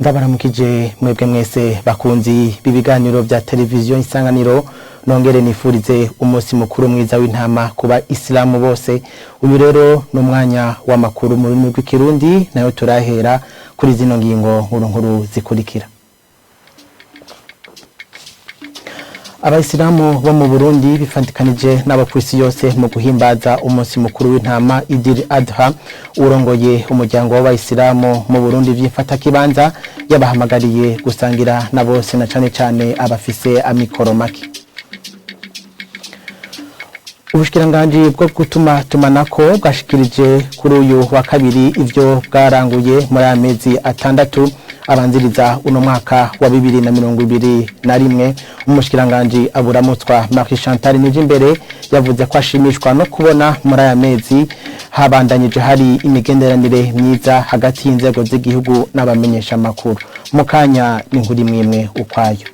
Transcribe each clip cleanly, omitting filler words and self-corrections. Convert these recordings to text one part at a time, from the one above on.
Ndabaramukije mwebwe mwese bakunzi bibiganiro bya television Isanganiro nongere nifurize umunsi mukuru mwiza w'intama kuba Islamu bose. Uyu rero no mwanya wa makuru mu rurimi rw'ikirundi nayo turahera kuri zino ngingo nkuru zikurikira. Abayisilamu bo mu Burundi bifandikanije n'abakwisi yose mu guhimbaza umunsi mukuru w'intama Idil Adha. Urongoye umuryango w'abayisilamu mu Burundi vyifata kibanza yabahamagariye gusangira na bose na cane abafise amikoro make. Ubushikiranganji bwo gutuma tumanako bwashikirije kuri uyu wa kabiri ivyo bwaranguye muri amezi atandatu abanziriza uno mwaka wa 2021. Umushikiranganji aburamutswa Marie Chantal Nijimbere yavuze ko ashimishwa no kubona muri aya mezi habandanyije hari imigenderanire myiza hagati y'inzego z'igihugu n'abamenyesha makuru. Mukanya n'inkuru mwimwe ukwayo.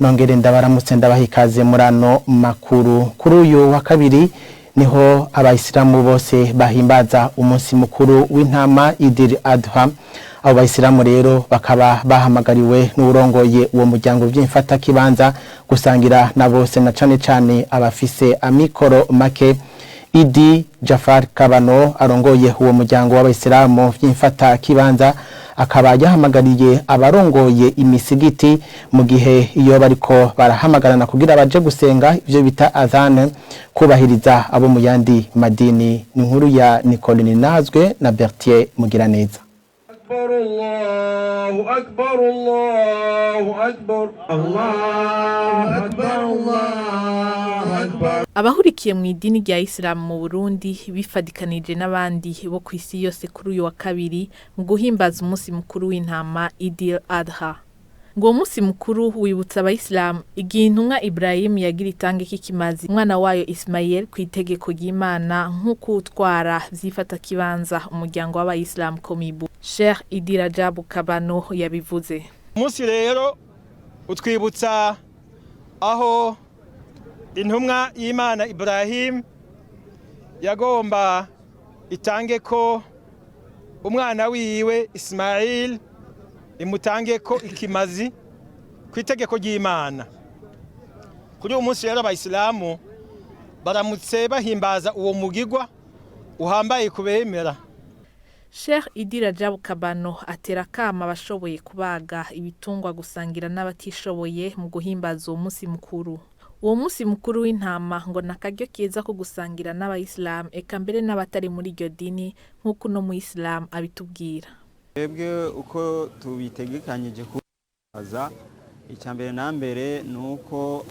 Nongere ndabaramutse ndabahikaze murano makuru. Kuri uyu wa kabiri niho abayisilamu bose bahimbaza umunsi mukuru w'intama Idil Adha. Abo bayisilamu rero bakaba bahamagariwe n'urongoye uwo muryango vy'imfata kibanza gusangira na bose na cane abafise amikoro make. Idi Jafar Kabano arongoye uwo muryango w'abayisilamu vy'imfata kibanza akaba yahamagariye abarongoye imisigiti mu gihe iyo bariko barahamagarana kugira baje gusenga ivyo bita azane kubahiriza abo mu yandi madini. Ni nkuru ya Nicole Ninazwe na Bertier Mugiraneza. Allahu akbar Allahu akbar Allahu akbar Allahu akbar. Abahurikiye mu idini rya Islam mu Burundi bifadikanije n'abandi bo kwisi yose kuri uyu wa kabiri mu guhimbaza umunsi mukuru w'intama Idil Adha. Ngo umunsi mukuru wibutsa abayisilamu igihe intumwa Ibrahim yagira itange kikimazi umwana wayo Ismail ku itegeko ry'Imana nk'uko utwara vyifata kibanza umuryango w'abayisilamu Komibu Sheikh Idi Rajab Kabano yabivuze. Umunsi rero utwibutsa aho intumwa y'Imana Ibrahim yagomba itange ko umwana wiwe Ismail imutange ko ikimazi ku itegeko ry'Imana. Kuri uwo munsi rero abayisilamu baramutse bahimbaza uwo mugigwa uhambaye kubemera. Sheikh Idi Rajab Kabano atera kama bashoboye kubaga ibitungwa gusangira n'abatishoboye mu guhimbaza uwo munsi mukuru. Uwo munsi mukuru w'intama ngo nakaryo keza ko gusangira n'abayisilamu eka mbere n'abatari muri iryo dini nk'uko no mu Islam abitubwira. Twebwe uko tubitegekanyije kubaza icyambere na mbere nuko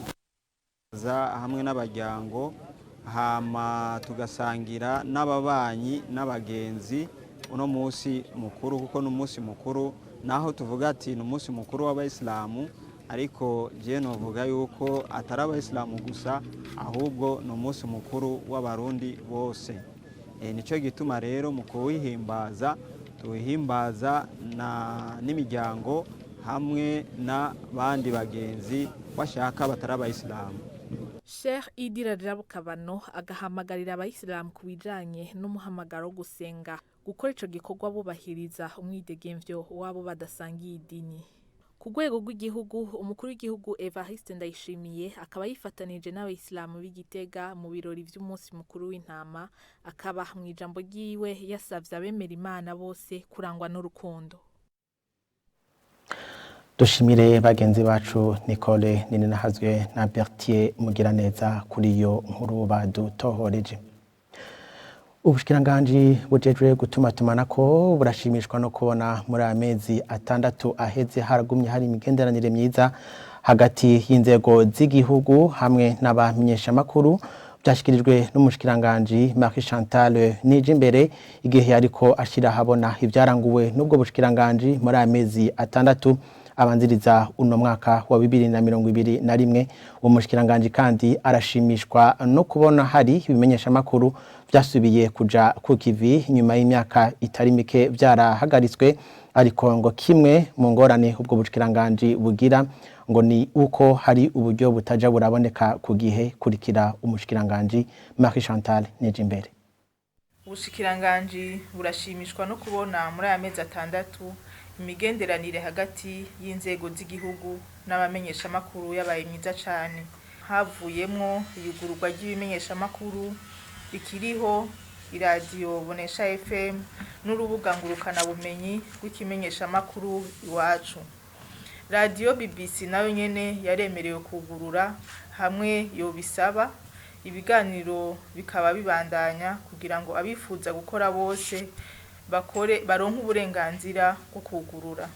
za hamwe n'abajyango hama tugasangira n'ababanyi n'abagenzi uno munsi mukuru kuko n'umunsi mukuru naho tuvuga ati n'umunsi mukuru w'abayisilamu ariko je novuga yuko atari abayisilamu gusa ahubwo n'umunsi mukuru w'abarundi bose. Nico gituma rero mu kuwihimbaza tuhimbaza n'imiryango hamwe na bandi bagenzi bashaka batari abayisilamu. Sheikh Idi Rajab Kabano agahamagarira abayisilamu kubijanye n'umuhamagaro gusenga gukora ico gikorwa bubahiriza umwidegemvyo wabo badasangiye idini. Ku rwego rw'igihugu umukuru w'igihugu Evariste Ndayishimiye akaba yifatanije n'abayisilamu b'Igitega mu birori vy'umunsi mukuru w'intama akaba mu ijambo ryiwe yasavye abemera Imana bose kurangwa n'urukundo. Dushimire bagenzi bacu Nicole Ninahazwe na Bertier Mugiraneza kuri iyo nkuru badutohoreje. Ubushikiranganji bujejwe gutuma tumanako burashimishwa no kubona muri amezi atandatu aheze haragumye hari imigenderanire myiza hagati y'inzego z'igihugu hamwe n'abamenyesha makuru. Byashikirijwe n'umushikiranganji Marie Chantal Nijimbere igihe yariko ashira habona ivyaranguwe n'ubwo bushikiranganji muri amezi atandatu abanziriza uno mwaka wa 2021. Uwo mushikiranganji kandi arashimishwa no kubona hari ibimenyesha makuru vyasubiye kuja ku kivi nyuma y'imyaka itari mike vyarahagaritswe ariko ngo kimwe mu ngorane ubwo bushikiranganje bugira ngo ni uko hari uburyo butaja buraboneka ku gihe. Kurikira umushikiranganje Marie Chantal Nijimbere. Ubushikiranganje burashimishwa no kubona muri aya mezi 6 imigenderanire hagati y'inzego z'igihugu n'abamenyesha makuru yabaye myiza cyane. Havuyemwo iyugururwa ry'ibimenyesha makuru ikiriho iradiyo Bonesha FM n'urubuga ngurukana bumenyi rw'ikimenyesha makuru iwacu. Radio BBC nayo nyene yaremerewe kugurura hamwe yobisaba. Ibiganiro bikaba bibandanya kugira ngo abifuza gukora bose baronke uburenganzira bwo kugurura.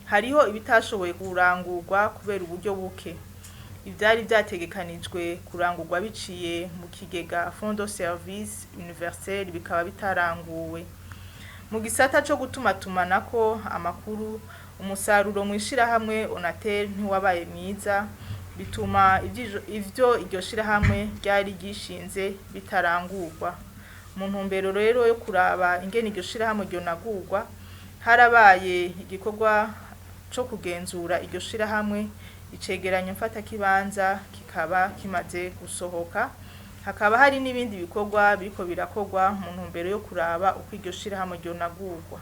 Hariho ibitashoboye kurangurwa kubera uburyo buke. Ivyari byategekanijwe kurangurwa biciye mu kigega Fond de Service Universel bikaba bitaranguwe. Mu gisata cyo gutumatumanako amakuru, umusaruro mwishira hamwe Onatel ntiwabaye mwiza, bituma ivyo iryo shira hamwe ryari gishinze bitarangurwa. Mu ntumbero rero yo kuraba ingene iryo shira hamwe ryo nagurwa, harabaye igikorwa cyo kugenzura iryo shira hamwe. Icegeranyo mfata kibanza kikaba kimaze gusohoka. Hakaba hari n'ibindi bikorwa biriko birakorwa mu ntumbero yo kuraba uko iryo shira hamwe ryo nagurwa.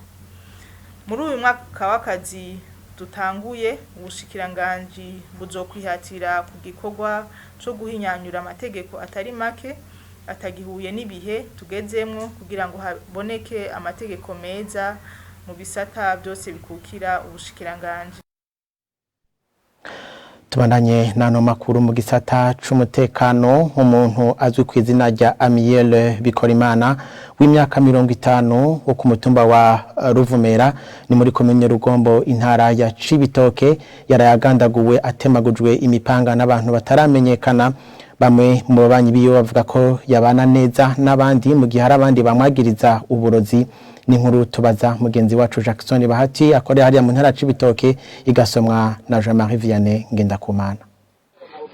Muri uyu mwaka w'akazi dutanguye, ubushikiranganje buzokwihatira ku gikorwa cyo guhinyanyura amategeko atari make atagihuye n'ibihe tugezemwo kugira ngo haboneke amategeko meza mu bisata byose bikukira ubushikiranganje. Tubandanye nano makuru mu gisata c'umutekano. Umuntu azwi ku izina rya Amiel Bikorimana w'imyaka 50 wo ku mutumba wa Ruvumera ni muri komine Rugombo intara ya Cibitoke yarayagandaguwe atemagujwe imipanga n'abantu bataramenyekana. Bamwe mu babanyi biyo bavuga ko yabana neza n'abandi mu gihe hari abandi bamwagiriza uburozi. Ni nkuru tubaza mugenzi wacu Jackson Bahati akorera hariya mu ntara Cibitoke igasomwa na Jean-Marie Vianney Ngendakumana.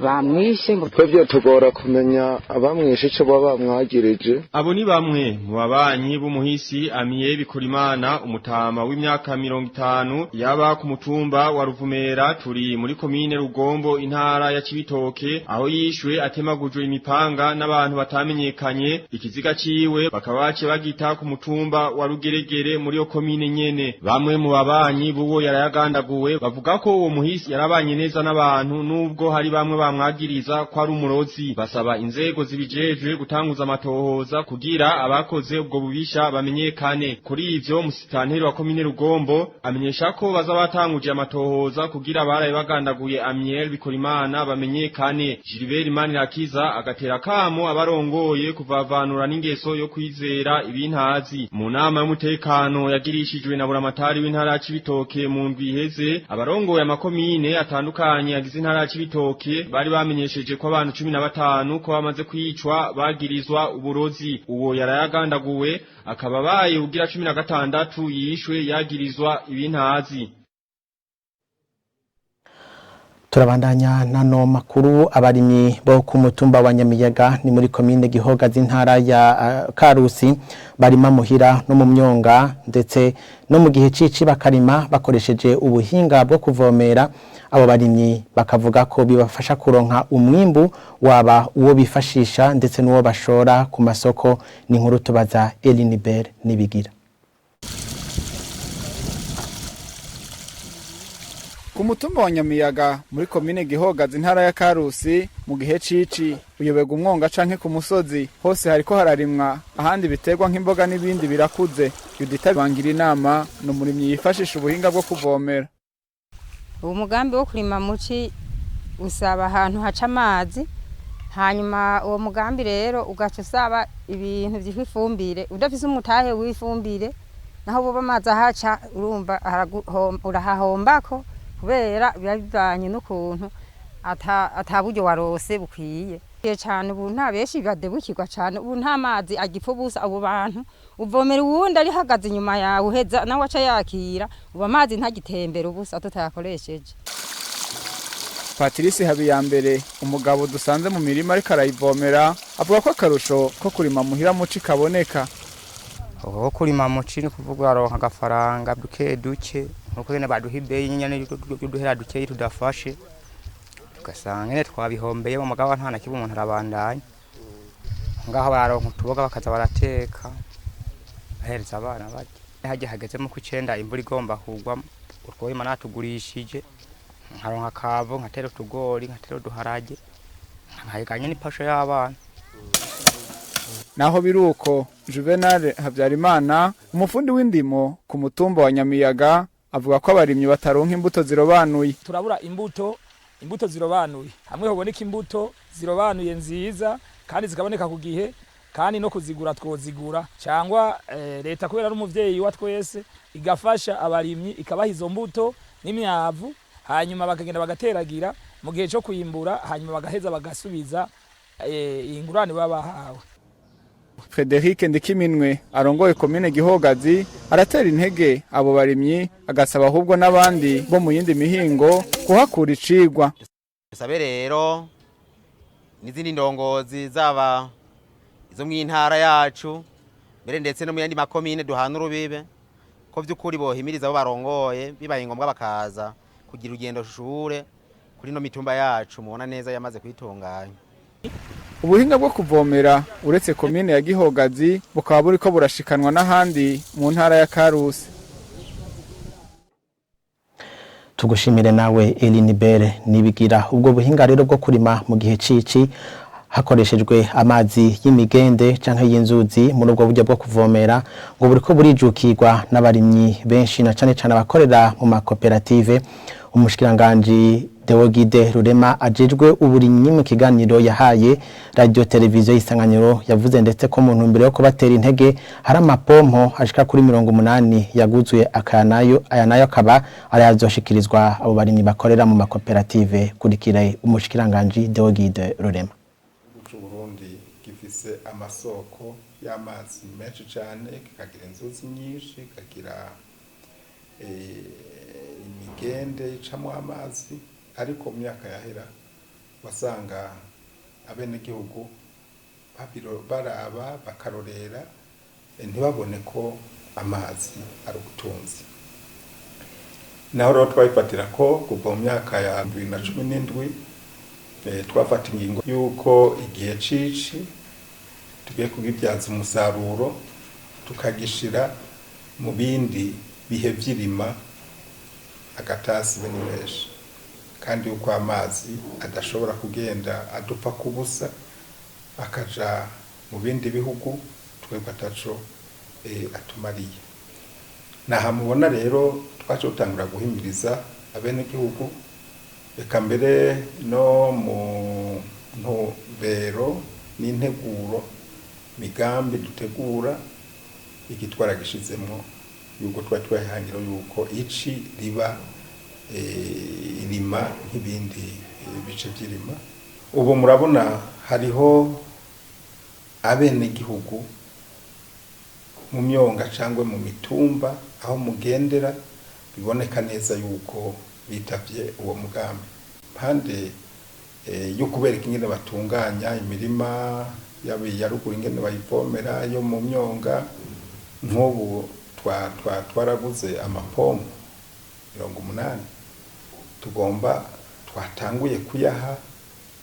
Bamwishe ngo twebwe tugora kumenya abamwishe cyo baba bamwagirije. Abo ni bamwe mu babanyi b'umuhisi Amiel Bikorimana umutama w'imyaka 50 yaba ku mutumba wa Ruvumera turi muri komine Rugombo intara ya Cibitoke aho yishwe atemagujwe imipanga n'abantu batamenyekanye. Ikiziga ciwe bakaba bace bagita ku mutumba wa Rugeregere muri yo komine nyene. Bamwe mu babanyi bubo yarayagandaguwe bavuga ko uwo muhisi yarabanye neza n'abantu nubwo hari bamwe mwagiriza kwa rumurozi. Basaba inzego zibijejwe gutanguza amatohoza kugira abakoze ubwo bubisha bamenyekane. Kuri ivyo musitanteri wa komine Rugombo amenyesha ko baza batanguje amatohoza kugira baraye bagandaguye Amiel Bikorimana bamenyekane. Gilbert Manirakiza agatera kamo abarongoye kuvavanura n'ingeso yo kwizera ibintazi. Mu nama y'umutekano yagirishijwe na buramatari w'intara ya Cibitoke mu ndwi iheze, abarongoye amakomine atandukanye yagize intara ya Cibitoke bari bamenyesheje ko abantu 15 ko bamaze kwicwa bagirizwa uburozi. Uwo yarayagandaguwe akaba baye ugira 16 yishwe yagirizwa ibintazi. Turabandanya nano makuru. Abarimyi bo ku mutumba wa Nyamiyaga ni muri komine Gihoga z'intara ya Karusi barima muhira no mu myonga ndetse no mu gihe cici bakarima bakoresheje ubuhinga bwo kuvomera. Abo barimyi bakavuga ko bibafasha kuronka umwimbu waba uwo bifashisha ndetse n'uwo bashora ku masoko. Ni nkuru tubaza Eliniber Nibigira. Ku mutumba wa Nyamiyaga muri komine Gihoga z'intara ya Karusi mu gihe cici uyobega umwonga canke ku musozi hose hariko hararimwa ahandi biterwa nk'imboga n'ibindi birakuze. Yudita bangira inama no murimyi yifashisha ubuhinga bwo kuvomera. Umugambi wo kurima muci usaba ahantu haca amazi, hanyuma uwo mugambi rero ugaca usaba ibintu vy'ifumbire. Udafise umutahe w'ifumbire naho boba amazi ahaca urumva urahahombako kubera bivanye n'ukuntu ataburyo warose bukwiye. Cyane ubu nta beshi badebukirwa cyane, ubu nta mazi agipfa busa. Abo bantu uvomera uwundi ari hagaze inyuma yawe uheza nawe aca yakira, ubu amazi ntagitembera ubusa tutayakoresheje. Patrice Habiyambere umugabo dusanze mu mirima ariko arayivomera avuga ko akarusho ko kurima muhira muci kaboneka. Uko kurima muci ni kuvuga aronka agafaranga duke duke nkuko nyene baduha ibeyi nyene duhera duke tudafashe tugasanga nyene twabihombeye mu mugabo nta na kibu umuntu arabandanya ngaho baronka utuboga bakaza barateka bahereza abana barya haje hageze mu kwicenda imbura igomba kugwa utwo Imana natugurishije nkaronka kavo nkatera utugori nkatera uduharage nkayiganye n'ipasho y'abana. Naho biruko Juvenal Habyarimana umufundi w'indimo ku mutumba wa Nyamiyaga avuga ko abarimyi bataronka imbuto zirobanuye. Turabura imbuto zirobanuye hamwe hoboneka imbuto zirobanuye nziza kandi zikaboneka ku gihe kandi no kuzigura twozigura cyangwa leta kubera n'umuvyeyi wa twese igafasha abarimyi ikabaha izo mbuto n'imyavu hanyuma bakagenda bagateragira mu gihe cyo kuyimbura hanyuma bagaheza bagasubiza ingurane babahawe. Frederic Ndikiminwe arongoye komine Gihogazi aratera intege abo barimyi agasaba ahubwo n'abandi bo mu yindi mihingo kuhakura icigwa. Sabe rero n'izindi ndongozi zaba izo mw'intara yacu mbere ndetse no mu yandi makomine duhana urubibe ko vy'ukuri bohimiriza abo barongoye bibaye ngombwa bakaza kugira urugendo shure kuri no mitumba yacu mubona neza yamaze kwitunganya. Ubuhinga bwo kuvomera uretse komine ya Gihogazi bukaba buriko burashikanwa n'ahandi mu ntara ya Karusi. Tugushimire nawe Elinibere nibigira ubwo buhinga rero bwo kurima mu gihe cici hakoreshejwe amazi y'imigende canke y'inzuzi muri ubwo buryo bwo kuvomera ngo buriko burijukirwa n'abarimyi benshi na cane abakorera mu makoperative. Umushikiranganje Deogide Rurema ajejwe uburimyi mu kiganiro yahaye radio televiziyo Isanganiro yavuze ndetse ko mu ntumbero yo kubatera intege hari amapompo ashika kuri 80 yaguzuye akanayo aya nayo akaba arayazoshikirizwa abo barimyi bakorera mu makoperative. Kurikirane umushikiranganje Deogide Rurema. Burundi gifise amasoko y'amazi menshi cyane kikagira inzuzi nyinshi kagira imigende icamwo amazi ariko mu myaka yahera wasanga abenegihugu baraba bakarorera ntibabone ko amazi ari ubutunzi. Naho rero twayifatira ko kuva mu myaka ya 2017 twafata ingingo yuko igihe cici tugiye kugibyaza umusaruro tukagishira mu bindi bihe vy'irima agatasi benimesha kandi uko amazi adashobora kugenda adupfa kubusa akaja mu bindi bihugu twebwe ataco atumariye. Naha mubona rero twaje gutangura guhimiriza abenegihugu eka mbere no mu ntumbero n'integuro migambi dutegura igitwara gishizemwo yuko twahangiro yuko ici riba irima nk'ibindi bice by'irima. Ubu murabona hariho abenegihugu mu myonga cyangwa mu mitumba aho mugendera biboneka neza yuko bitavye uwo mugambi pande yo kubereka ingene batunganya imirima yabi yaruguru ingene bayivomera yo mu myonga. Nk'ubu twaraguze amapompo 80 tugomba twatanguye kuyaha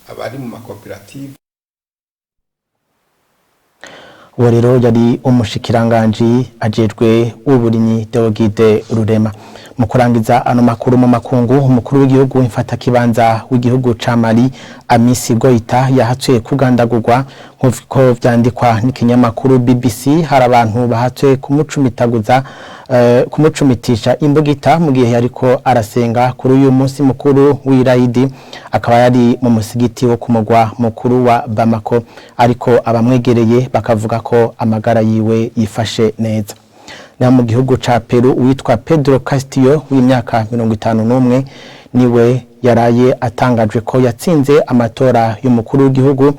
abari mu makoperative. Uwo rero yari umushikiranganje ajejwe uburimyi Deogide Rurema. Mu kurangiza ano makuru mu makungu umukuru w'igihugu imfata kibanza w'igihugu ca Mali Amisi Goita yahatsuye kugandagurwa nk'uko vyandikwa n'ikinyamakuru BBC. Hari abantu bahatsuye kumucumitisha imbugita mu gihe yariko arasenga kuri uyu munsi mukuru w'Irayidi akaba yari mu musigiti wo kumugwa mukuru wa Bamako ariko abamwegereye bakavuga ko amagara yiwe yifashe neza. Na mu gihugu ca Peru witwa Pedro Castillo w'imyaka 51 niwe yaraye atangajwe ko yatsinze amatora y'umukuru w'igihugu.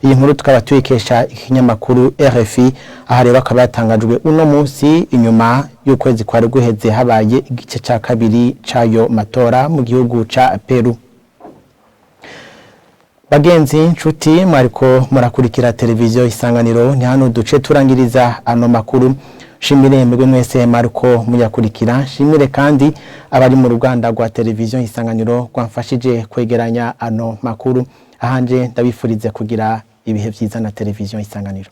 Iyi nkuru tukaba tuyikesha ikinyamakuru RFI aha rero akaba yatangajwe uno munsi inyuma y'ukwezi kwari guheze habaye igice ca kabiri cayo matora mu gihugu ca Peru. Bagenzi nshuti mwariko murakurikira televiziyo Isanganiro ni hano duce turangiriza ano makuru shimire mwebwe mwese Marco muyakurikira, shimire kandi abari mu ruganda rwa television Isanganiro rwamfashije kwegeranya ano makuru, ahanje ndabifurize kugira ibihe vyiza na television Isanganiro.